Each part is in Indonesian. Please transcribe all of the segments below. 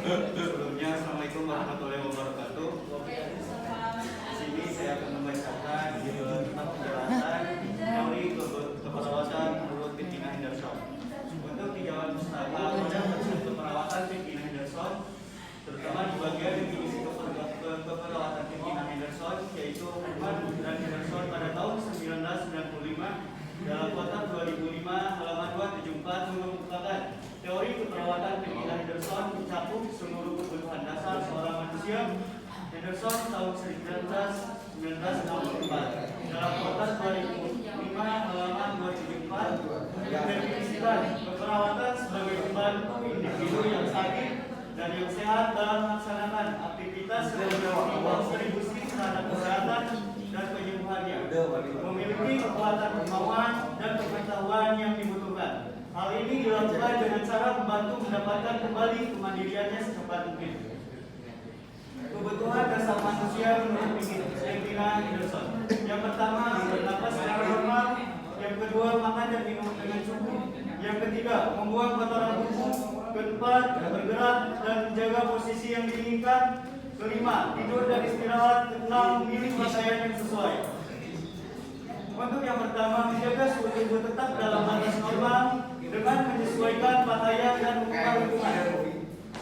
Sebelumnya, Assalamualaikum warahmatullahi wabarakatuh. Di sini saya akan membacakan tentang penjelasan teori keperawatan menurut Bettina Henderson. Untuk dijawab Mustafa pada konsep keperawatan Bettina Henderson, terutama di bagian definisi keperawatan Bettina Henderson, yaitu Herman dan Henderson pada tahun 1995 dalam kotak 2005 halaman 274 mengemukakan teori keperawatan Bettina Henderson mencakup seluruh kebutuhan dasar seorang manusia. Henderson tahun 1964 dalam kotak 2005 halaman 274 mendefinisikan keperawatan sebagai pembantu individu yang sakit dan yang sehat dalam melaksanakan aktivitas dan kontribusi terhadap kesehatan dan penyembuhannya, memiliki kekuatan kemauan dan pengetahuan yang dibutuhkan. Hal ini dilakukan dengan cara membantu mendapatkan kembali kemandiriannya secepat mungkin. Kebutuhan dasar manusia menurut Bettina Henderson. Yang pertama, bernapas secara normal. Yang kedua, makan dan minum dengan cukup. Yang ketiga, membuang kotoran tubuh. Keempat, bergerak dan menjaga posisi yang diinginkan. Kelima, tidur dan istirahat. Keenam, memilih pakaian yang sesuai. Untuk yang pertama, menjaga suhu tubuh tetap dalam batas normal dengan menyesuaikan pakaian dan mengubah lingkungan.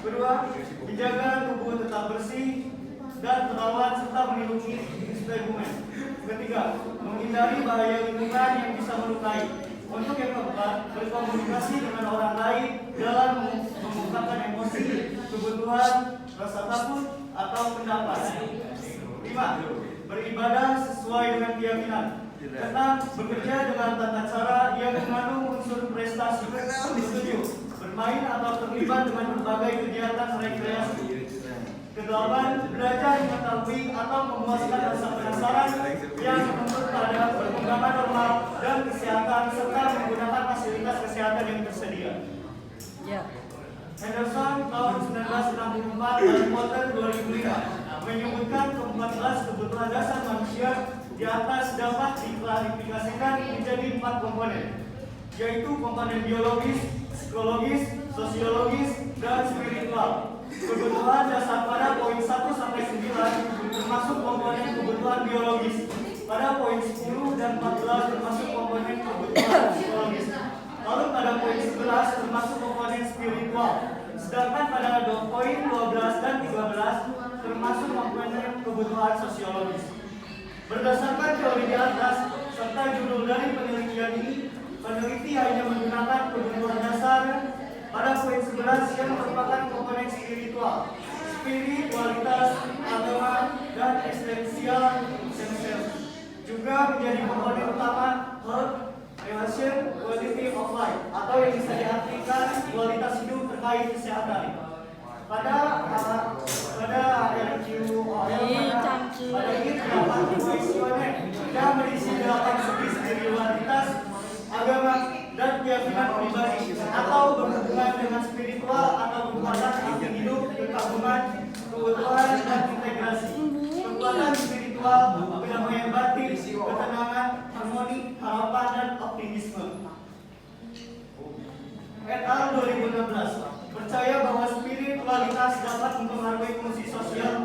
Kedua, menjaga tubuh tetap bersih dan terawat serta melindungi instrumen. Ketiga, menghindari bahaya lingkungan yang bisa melukai. Untuk yang keempat, berkomunikasi dengan orang lain dalam mengungkapkan emosi, kebutuhan, rasa takut, atau pendapat. 5. Beribadah sesuai dengan keyakinan. 6. Bekerja dengan tata cara yang mengandung unsur prestasi. 7. Bermain atau terlibat dengan berbagai kegiatan rekreasi. 8. Belajar mengetahui atau memuaskan rasa penasaran yang menuntut pada perkembangan normal dan kesehatan serta menggunakan fasilitas kesehatan yang tersedia. Henderson tahun 1964 dan Potter 2005 menyebutkan ke-14 kebutuhan dasar manusia di atas dapat diklasifikasikan menjadi 4 komponen, yaitu komponen biologis, psikologis, sosiologis, dan spiritual. Kebutuhan dasar pada poin 1 sampai 9 termasuk komponen kebutuhan biologis, pada poin 10 dan 14 termasuk komponen kebutuhan psikologis. Lalu pada poin 11 termasuk komponen spiritual, sedangkan pada poin 12 dan 13 termasuk komponen kebutuhan sosiologis. Berdasarkan teori di atas serta judul dari penelitian ini, peneliti hanya menggunakan kebutuhan dasar pada poin 11 yang merupakan komponen spiritual, spiritualitas, agama, dan esensial juga menjadi komponen utama health, relation, quality of life, atau yang bisa diartikan kualitas hidup terkait kesehatan. Pada ini terdapat kuesioner yang berisi 8 segi spiritualitas, agama, dan keyakinan pribadi atau berhubungan dengan spiritual atau kekuatan arti hidup, kekaguman, kebutuhan, dan integrasi. Kekuatan spiritual, kedamaian batin, ketenangan, harmoni, harapan, dan optimisme. Et al. 2016 percaya bahwa spiritualitas dapat mempengaruhi fungsi sosial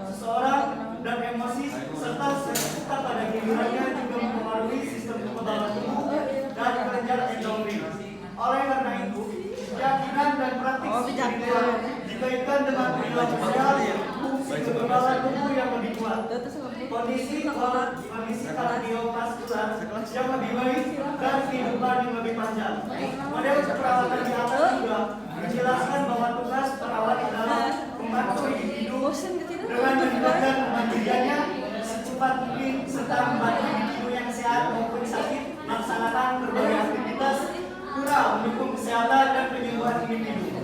seseorang dan emosi serta pada gilirannya juga mempengaruhi sistem kekebalan tubuh dan kelenjar endokrin. Oleh karena itu, keyakinan dan praktik spiritual dikaitkan dengan perilaku sehat, fungsi kekebalan tubuh yang lebih kuat, kondisi kardiovaskular yang lebih baik, dan kehidupan yang lebih panjang. Model keperawatan di atas juga menjelaskan bahwa tugas perawat adalah membantu individu dengan meningkatkan kemandiriannya secepat mungkin serta membantu individu yang sehat maupun sakit melaksanakan berbagai aktivitas guna mendukung kesehatan dan penyembuhan individu.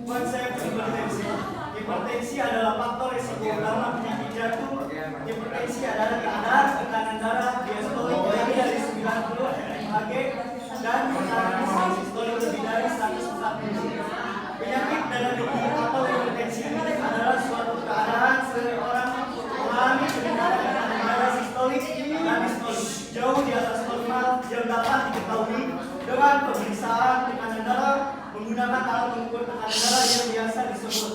Konsep hipertensi. Hipertensi adalah faktor risiko utama penyakit jantung. Hipertensi adalah keadaan tekanan darah diastolik lebih dari 90 mmHg dan tekanan sistolik lebih dari 140. Penyakit darah tinggi atau hipertensi adalah suatu keadaan seseorang mengalami peningkatan tekanan darah sistolik dan distolik jauh di atas normal yang dapat diketahui dengan pemeriksaan tekanan darah menggunakan alat mengukur tekanan darah yang biasa disebut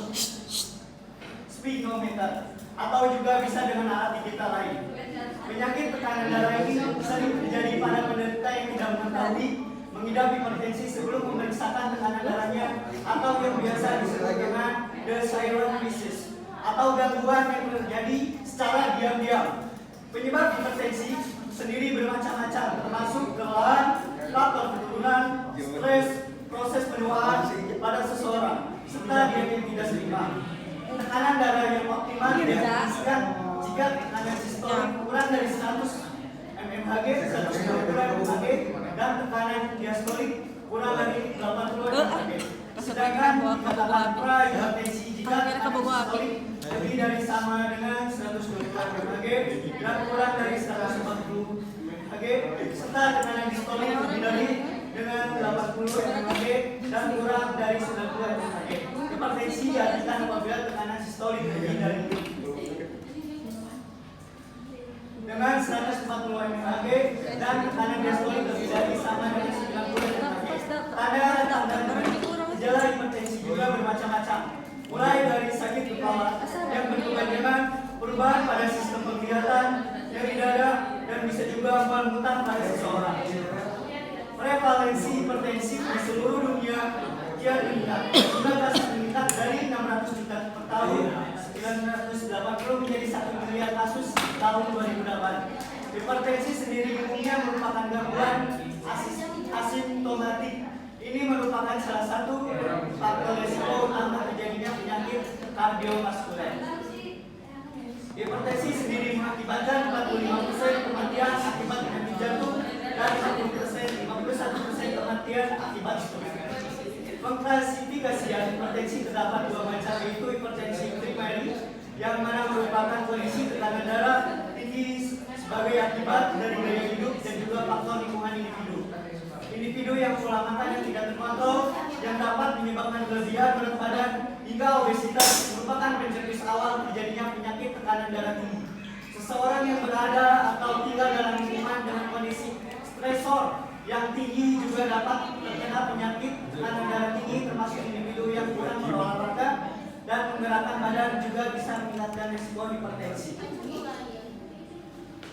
spirometer, atau juga bisa dengan alat digital lain. Penyakit tekanan darah ini sering terjadi pada penderita yang tidak mengetahui mengidap hipertensi sebelum memeriksakan tekanan darahnya, atau yang biasa disebut dengan the silent crisis, atau gangguan yang terjadi secara diam-diam. Penyebab hipertensi sendiri bermacam-macam, termasuk kelelahan, faktor keturunan, stres, proses penuaan pada seseorang, serta diet yang tidak seimbang. Tekanan darah yang optimal didefinisikan jika tekanan sistolik kurang dari 100 mmHg, 120 mmHg, dan tekanan diastolik kurang dari 80 mmHg. Sedangkan jika tekanan prahipertensi jika tekanan sistolik lebih dari sama dengan 120 mmHg dan kurang dari 140 mmHg, serta tekanan diastolik lebih dari dengan 80 mmHg dan kurang dari 90 mmHg. Hipertensi diartikan apabila tekanan sistolik lebih dari dengan 140 mmHg dan tekanan diastolik lebih dari sama dengan 90 mmHg. Tanda-tanda gejala hipertensi juga bermacam-macam, mulai dari sakit kepala yang berkepanjangan, perubahan pada sistem penglihatan, nyeri dada, dan bisa juga mual-muntah pada seseorang. Prevalensi hipertensi di seluruh dunia kian meningkat. Jumlah kasus meningkat dari 600 juta per tahun 1980 menjadi 1 miliar kasus tahun 2008. Hipertensi sendiri umumnya merupakan gangguan asimptomatik. Ini merupakan salah satu faktor risiko utama terjadinya penyakit kardiovaskuler. Hipertensi sendiri mengakibatkan 45% kematian akibat penyakit jantung dan 51% kematian akibat stroke. Pengklasifikasian hipertensi terdapat dua macam, yaitu hipertensi primer yang mana merupakan kondisi tekanan darah tinggi sebagai akibat dari gaya hidup dan juga faktor lingkungan individu. Individu yang pola makan yang tidak terkontrol yang dapat menyebabkan kelebihan berat badan hingga obesitas merupakan pencetus awal terjadinya penyakit tekanan darah tinggi. Seseorang yang berada atau tinggal dalam lingkungan dengan kondisi stresor yang tinggi juga dapat terkena penyakit tekanan darah tinggi, termasuk individu yang kurang berolahraga dan menggerakkan badan juga bisa meningkatkan risiko hipertensi.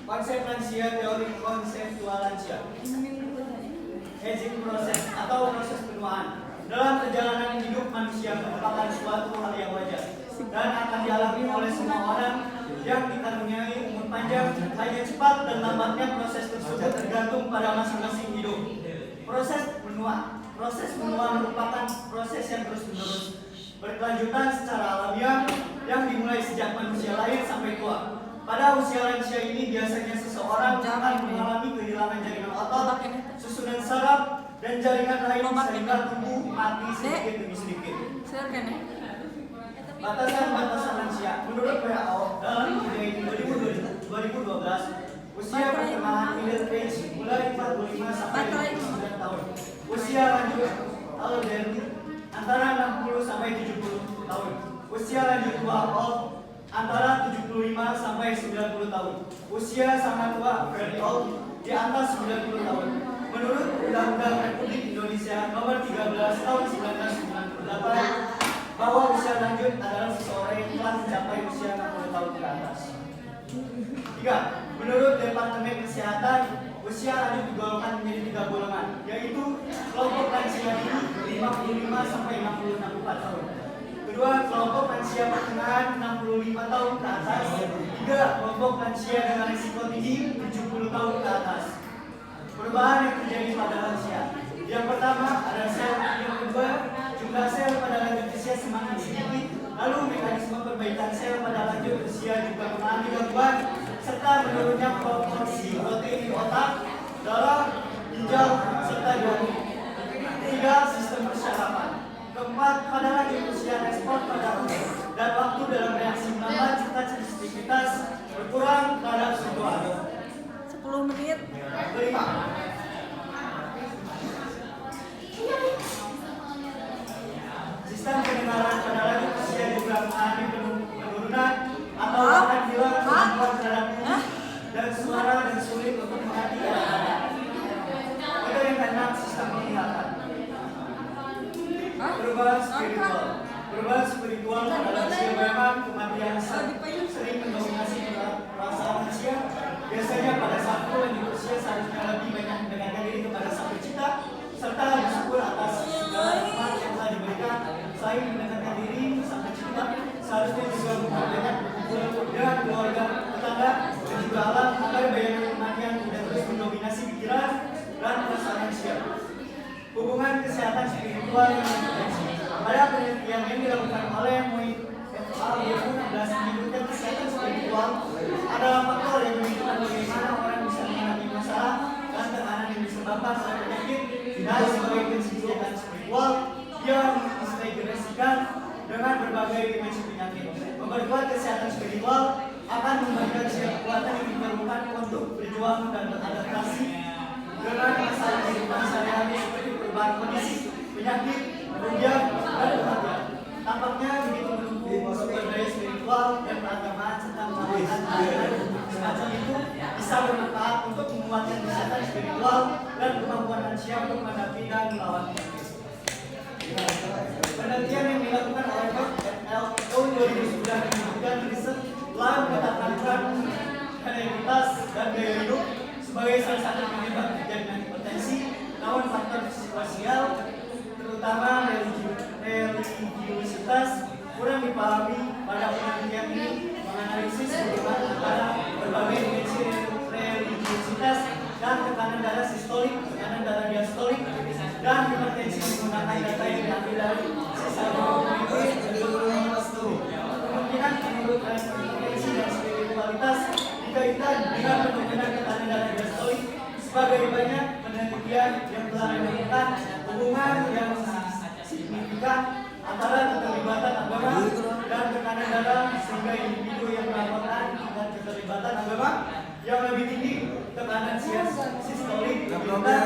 Konsep lansia, teori konseptual lansia. Aging proses atau proses penuaan. Dalam perjalanan hidup manusia merupakan suatu hal yang wajar dan akan dialami oleh semua orang yang dikaruniai umur panjang. Hanya cepat dan lambatnya proses tersebut tergantung pada masing-masing hidup. Proses menua merupakan proses yang terus-menerus berkelanjutan secara alamiah yang dimulai sejak manusia lahir sampai tua. Pada usia lansia ini biasanya seseorang akan mengalami kehilangan jaringan otot, susunan saraf, dan jaringan lain sehingga tubuh mati sedikit demi sedikit. Batasan-batasan lansia. Menurut WHO dalam IPCC 2012, usia pertengahan middle age mulai 45 sampai 59 tahun. Usia lanjut elderly antara 60 sampai 70 tahun. Usia lanjut tua old antara 75 sampai 90 tahun. Usia sangat tua very old di atas 90 tahun. Menurut Undang-Undang Republik Indonesia Nomor 13 Tahun 1998 bahwa usia lanjut adalah seseorang yang telah mencapai usia 60 tahun ke atas. 3. Menurut Departemen Kesehatan, usia lanjut digolongkan menjadi 3 golongan, yaitu kelompok lansia dini 55 sampai 64 tahun. Kedua, kelompok lansia pertengahan 65 tahun ke atas. 3. Kelompok lansia dengan risiko tinggi 70 tahun ke atas. Perubahan yang terjadi pada lansia. Yang pertama ada sel, yang kedua jumlah sel pada lanjut usia semakin sedikit, lalu mekanisme perbaikan sel pada lanjut usia juga mengalami gangguan, serta menurunnya proporsi protein di otak, darah, ginjal, serta jantung. 3. Sistem persyarafan. Keempat, pada lanjut usia respon pada dan waktu dalam reaksi melambat serta sensitivitas berkurang terhadap situasi. 10 menit. 5. Sistem pendengaran pada lanjut usia juga mengalami penurunan atau bahkan hilang kemampuan terhadap bunyi dan suara dan sulit untuk mengerti kata-kata. Yang keenam, sistem penglihatan. Perubahan spiritual adalah memang kematian sering mendominasi perasaan manusia. Biasanya pada saat yang usia seharusnya lebih banyak mendekatkan diri kepada Sang Pencipta serta bersyukur atas segala nikmat yang telah diberikan. Selain mendekatkan diri Sang Pencipta, seharusnya juga banyak berkumpul dengan keluarga, tetangga, dan juga alam agar bayangan kematian tidak terus mendominasi pikiran dan perasaan manusia. Hubungan kesehatan spiritual yang berpotensi. Pada penelitian yang dilakukan oleh MUI FA 2016 menyebutkan kesehatan spiritual adalah faktor yang menentukan bagaimana orang bisa menghadapi masalah dan tekanan yang disebabkan oleh penyakit. Dan sebagai kesehatan spiritual yang diintegrasikan dengan berbagai dimensi penyakit. Memperkuat kesehatan spiritual akan memberikan kekuatan yang diperlukan untuk berjuang dan beradaptasi dengan masalah kehidupan sehari-hari seperti perubahan kondisi, penyakit, kerugian, dan kematian. Tampaknya begitu mendukung sumber daya spiritual dan keagamaan serta mengalihkan aliran semacam itu bisa bermanfaat untuk menguatkan kesehatan spiritual dan kemampuan manusia untuk menghadapi dan melawan penyakit. Penelitian yang dilakukan oleh Cox et al. Tahun 2009 menunjukkan riset telah menetapkan peran hereditaritas dan gaya hidup sebagai salah satu penyebab terjadinya hipertensi, namun faktor psikososial, terutama religiusitas, kurang dipahami. Pada penelitian ini menganalisis hubungan antara berbagai dimensi religiusitas dan tekanan darah sistolik, tekanan darah diastolik, dan hipertensi menggunakan data yang diambil dari sisa kemungkinan menurut hipertensi dan spiritualitas dikaitkan dengan penurunan tekanan darah diastolik. Sebagai banyak penelitian yang telah menemukan hubungan yang signifikan antara keterlibatan agama dan tekanan darah, sehingga individu yang melaporkan tingkat keterlibatan agama yang lebih tinggi, tekanan sistolik lebih rendah,